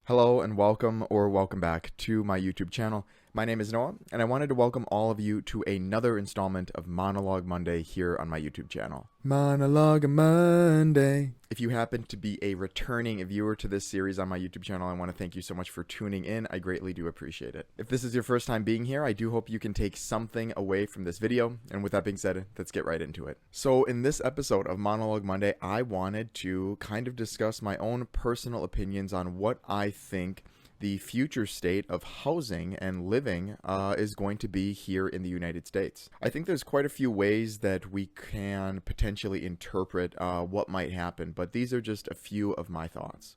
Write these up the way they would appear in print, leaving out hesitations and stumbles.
Hello and welcome back to my YouTube channel. My name is Noah, and I wanted to welcome all of you to another installment of Monologue Monday here on my YouTube channel. Monologue Monday. If you happen to be a returning viewer to this series on my YouTube channel, I want to thank you so much for tuning in. I greatly do appreciate it. If this is your first time being here, I do hope you can take something away from this video. And with that being said, let's get right into it. So in this episode of Monologue Monday, I wanted to kind of discuss my own personal opinions on what I think the future state of housing and living is going to be here in the United States. I think there's quite a few ways that we can potentially interpret what might happen, but these are just a few of my thoughts.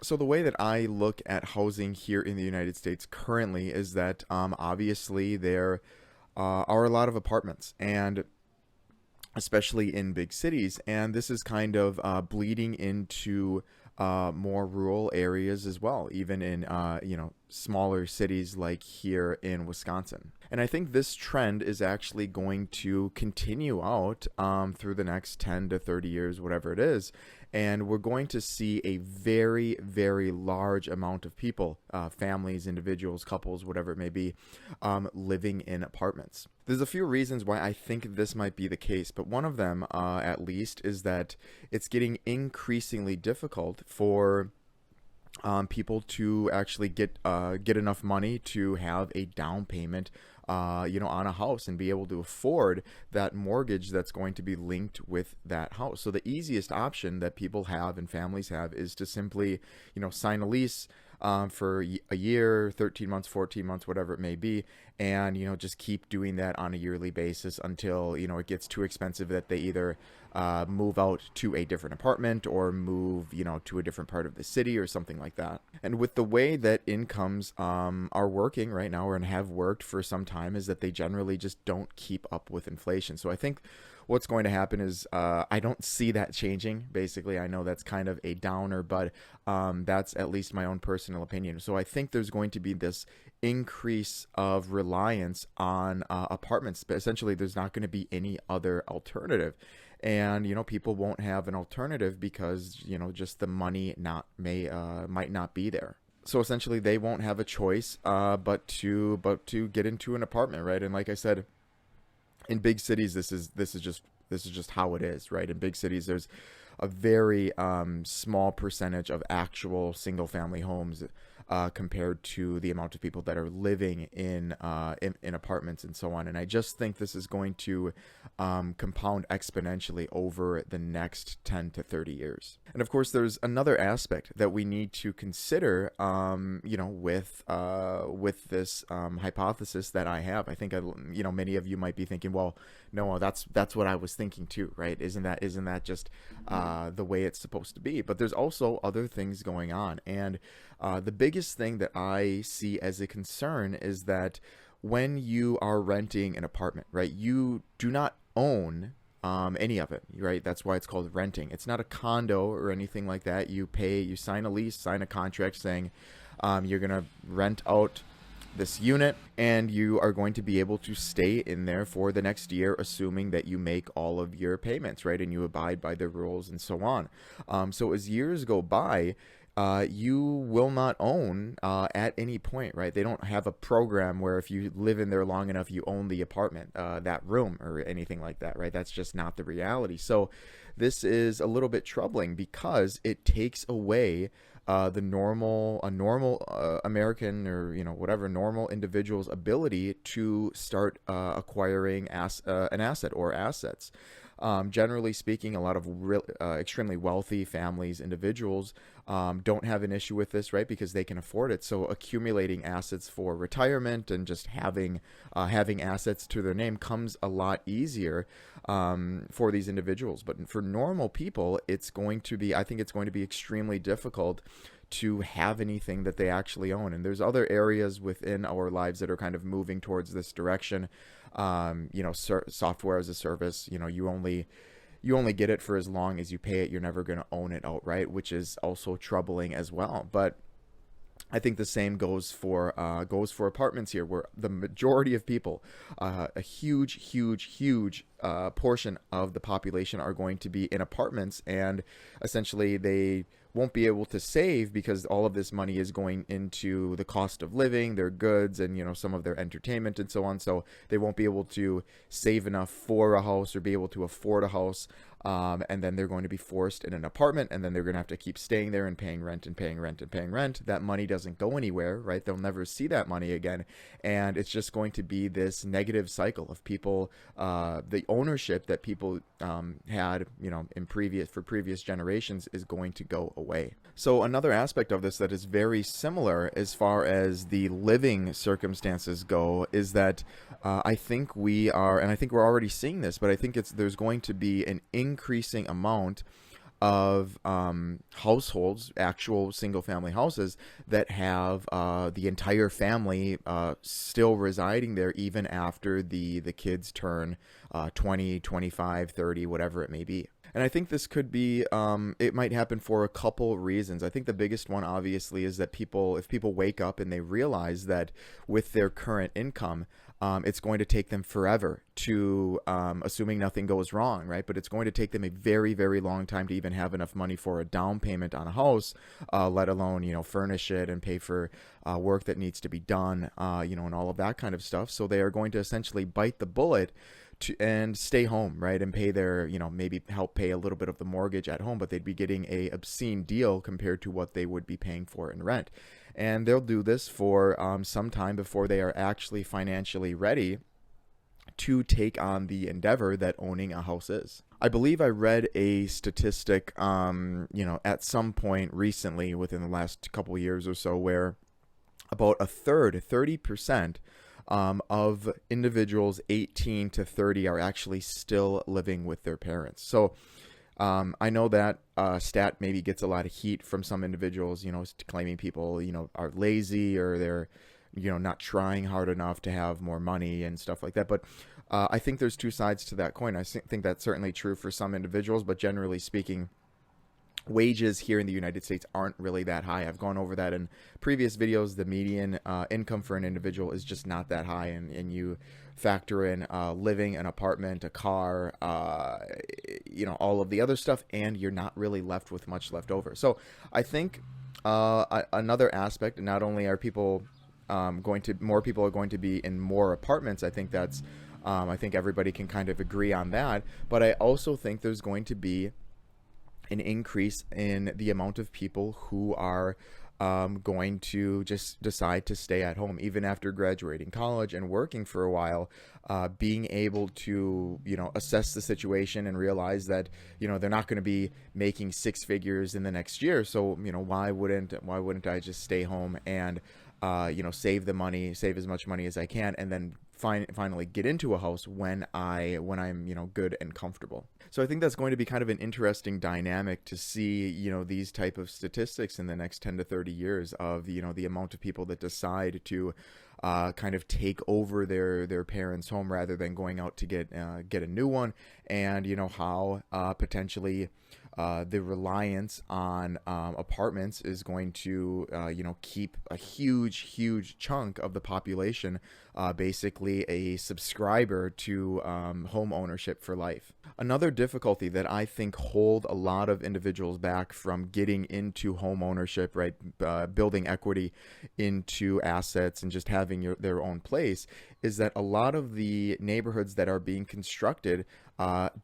So the way that I look at housing here in the United States currently is that obviously there are a lot of apartments, and especially in big cities, and this is kind of bleeding into more rural areas as well, even in smaller cities like here in Wisconsin. And I think this trend is actually going to continue out through the next 10 to 30 years, whatever it is. And we're going to see a very, very large amount of people, families, individuals, couples, whatever it may be, living in apartments. There's a few reasons why I think this might be the case, but one of them, at least, is that it's getting increasingly difficult for people to actually get enough money to have a down payment on a house and be able to afford that mortgage that's going to be linked with that house. So the easiest option that people have and families have is to simply, sign a lease for a year, 13 months, 14 months, whatever it may be, and just keep doing that on a yearly basis until it gets too expensive that they either move out to a different apartment or move to a different part of the city or something like that. And with the way that incomes are working right now, and have worked for some time, is that they generally just don't keep up with inflation. So I think what's going to happen is I don't see that changing. Basically, I know that's kind of a downer, but that's at least my own personal opinion. So I think there's going to be this increase of reliance on apartments, but essentially there's not going to be any other alternative. And people won't have an alternative because just the money might not be there. So essentially they won't have a choice but to get into an apartment, right? And like I said, in big cities, this is just how it is, right? In big cities, there's a very small percentage of actual single family homes compared to the amount of people that are living in apartments and so on. And I just think this is going to compound exponentially over the next 10 to 30 years. And of course, there's another aspect that we need to consider, with this hypothesis that I have. I think many of you might be thinking, well, no, that's what I was thinking too, right? Isn't that just the way it's supposed to be? But there's also other things going on, and the biggest thing that I see as a concern is that when you are renting an apartment, right, you do not own any of it, right? That's why it's called renting. It's not a condo or anything like that. You sign a lease, sign a contract saying you're going to rent out this unit, and you are going to be able to stay in there for the next year, assuming that you make all of your payments, right, and you abide by the rules and so on. So as years go by, you will not own at any point, right? They don't have a program where if you live in there long enough, you own the apartment, that room, or anything like that, right? That's just not the reality. So this is a little bit troubling because it takes away a normal American, or whatever, normal individual's ability to start acquiring an asset or assets. Generally speaking, a lot of extremely wealthy families, individuals, don't have an issue with this, right? Because they can afford it. So accumulating assets for retirement and just having assets to their name comes a lot easier for these individuals. But for normal people, I think it's going to be extremely difficult to have anything that they actually own. And there's other areas within our lives that are kind of moving towards this direction. Software as a service, you only get it for as long as you pay it. You're never going to own it outright, which is also troubling as well. But I think the same goes for apartments here, where the majority of people, a huge portion of the population, are going to be in apartments, and essentially they won't be able to save because all of this money is going into the cost of living, their goods, and some of their entertainment and so on. So they won't be able to save enough for a house or be able to afford a house. And then they're going to be forced in an apartment, and then they're going to have to keep staying there and paying rent and paying rent and paying rent. That money doesn't go anywhere, right? They'll never see that money again. And it's just going to be this negative cycle of people, the ownership that people had, in previous generations is going to go away. So another aspect of this that is very similar as far as the living circumstances go is that I think we are, and I think we're already seeing this, but I think there's going to be an increasing amount of households, actual single-family houses, that have the entire family still residing there even after the kids turn 20, 25, 30, whatever it may be. And I think this could be, it might happen for a couple reasons. I think the biggest one, obviously, is that if people wake up and they realize that with their current income, it's going to take them forever to, assuming nothing goes wrong, right? But it's going to take them a very, very long time to even have enough money for a down payment on a house, let alone, furnish it and pay for work that needs to be done, and all of that kind of stuff. So they are going to essentially bite the bullet and stay home, right? And pay their, maybe help pay a little bit of the mortgage at home, but they'd be getting a obscene deal compared to what they would be paying for in rent. And they'll do this for some time before they are actually financially ready to take on the endeavor that owning a house is. I believe I read a statistic, at some point recently within the last couple of years or so, where about a third, 30%, of individuals 18 to 30 are actually still living with their parents. So I know that stat maybe gets a lot of heat from some individuals, claiming people, are lazy or they're, not trying hard enough to have more money and stuff like that. But I think there's two sides to that coin. I think that's certainly true for some individuals, but generally speaking, wages here in the United States aren't really that high. I've gone over that in previous videos. The median income for an individual is just not that high, and you factor in living, an apartment, a car, all of the other stuff, and you're not really left with much left over. So I think another aspect, not only are more people are going to be in more apartments. I think that's I think everybody can kind of agree on that, but I also think there's going to be an increase in the amount of people who are going to just decide to stay at home even after graduating college and working for a while, being able to assess the situation and realize that they're not going to be making six figures in the next year. So why wouldn't I just stay home and save as much money as I can, and then finally get into a house when I'm good and comfortable. So I think that's going to be kind of an interesting dynamic to see, these type of statistics in the next 10 to 30 years of, the amount of people that decide to kind of take over their parents' home rather than going out to get a new one, and, how potentially the reliance on apartments is going to, keep a huge chunk of the population basically a subscriber to home ownership for life. Another difficulty that I think hold a lot of individuals back from getting into home ownership, right, building equity into assets and just having their own place, is that a lot of the neighborhoods that are being constructed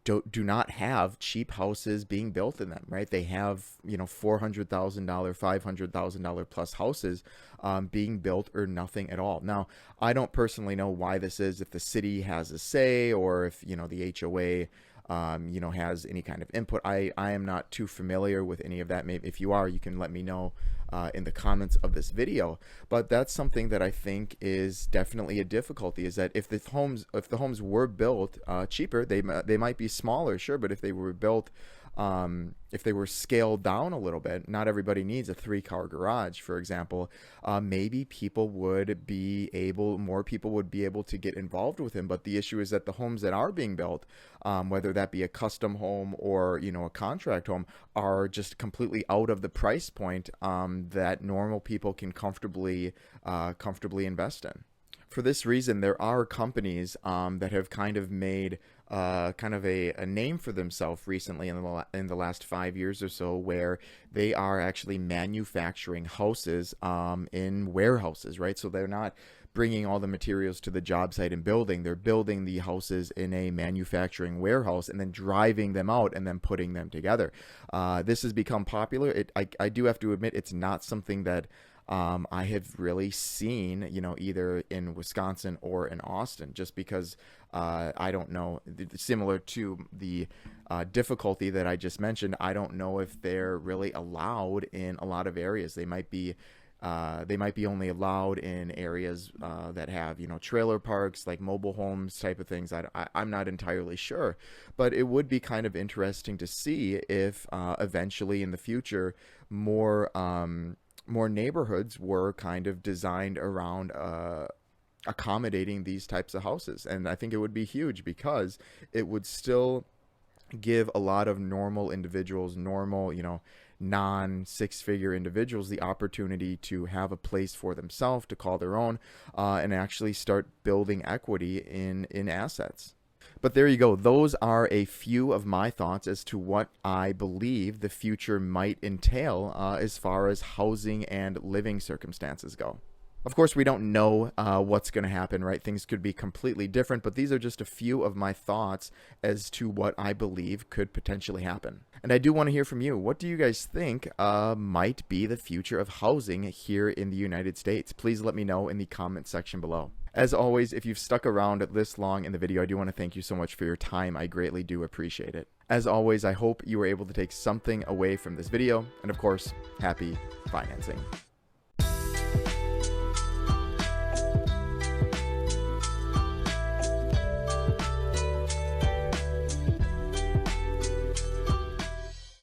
do not have cheap houses being built in them, right? They have, $400,000, $500,000 plus houses being built or nothing at all. Now, I don't personally know why this is, if the city has a say or if, the HOA has any kind of input. I am not too familiar with any of that. Maybe if you are, you can let me know in the comments of this video. But that's something that I think is definitely a difficulty, is that if the homes were built cheaper, they might be smaller, sure, but if they were built if they were scaled down a little bit, not everybody needs a 3-car garage, for example, maybe more people would be able to get involved with him. But the issue is that the homes that are being built, whether that be a custom home or, a contract home, are just completely out of the price point that normal people can comfortably invest in. For this reason, there are companies that have kind of made kind of a name for themselves recently in the last 5 years or so, where they are actually manufacturing houses in warehouses, right? So they're not bringing all the materials to the job site and building. They're building the houses in a manufacturing warehouse and then driving them out and then putting them together. This has become popular. I do have to admit, it's not something that I have really seen, either in Wisconsin or in Austin, just because I don't know, similar to the difficulty that I just mentioned, I don't know if they're really allowed in a lot of areas. They might be only allowed in areas that have, trailer parks, like mobile homes type of things. I'm not entirely sure, but it would be kind of interesting to see if eventually in the future more neighborhoods were kind of designed around accommodating these types of houses. And I think it would be huge, because it would still give a lot of normal individuals, non six-figure individuals, the opportunity to have a place for themselves to call their own, and actually start building equity in assets. But there you go. Those are a few of my thoughts as to what I believe the future might entail as far as housing and living circumstances go. Of course, we don't know what's going to happen, right? Things could be completely different, but these are just a few of my thoughts as to what I believe could potentially happen. And I do want to hear from you. What do you guys think might be the future of housing here in the United States? Please let me know in the comment section below. As always, if you've stuck around this long in the video, I do want to thank you so much for your time. I greatly do appreciate it. As always, I hope you were able to take something away from this video. And of course, happy financing.